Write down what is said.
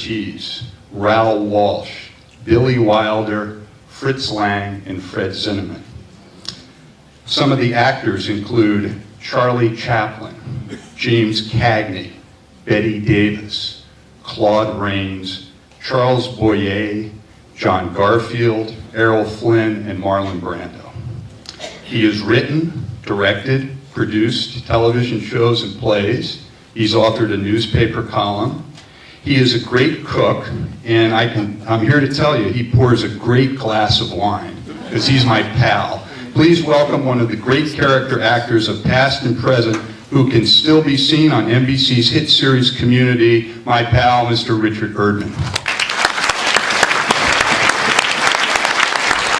Ortiz, Raoul Walsh, Billy Wilder, Fritz Lang, and Fred Zinnemann. Some of the actors include Charlie Chaplin, James Cagney, Betty Davis, Claude Rains, Charles Boyer, John Garfield, Errol Flynn, and Marlon Brando. He has written, directed, produced television shows and plays. He's authored a newspaper column. He is a great cook, and I'm here to tell you, he pours a great glass of wine, because he's my pal. Please welcome one of the great character actors of past and present who can still be seen on NBC's hit series Community, my pal, Mr. Richard Erdman.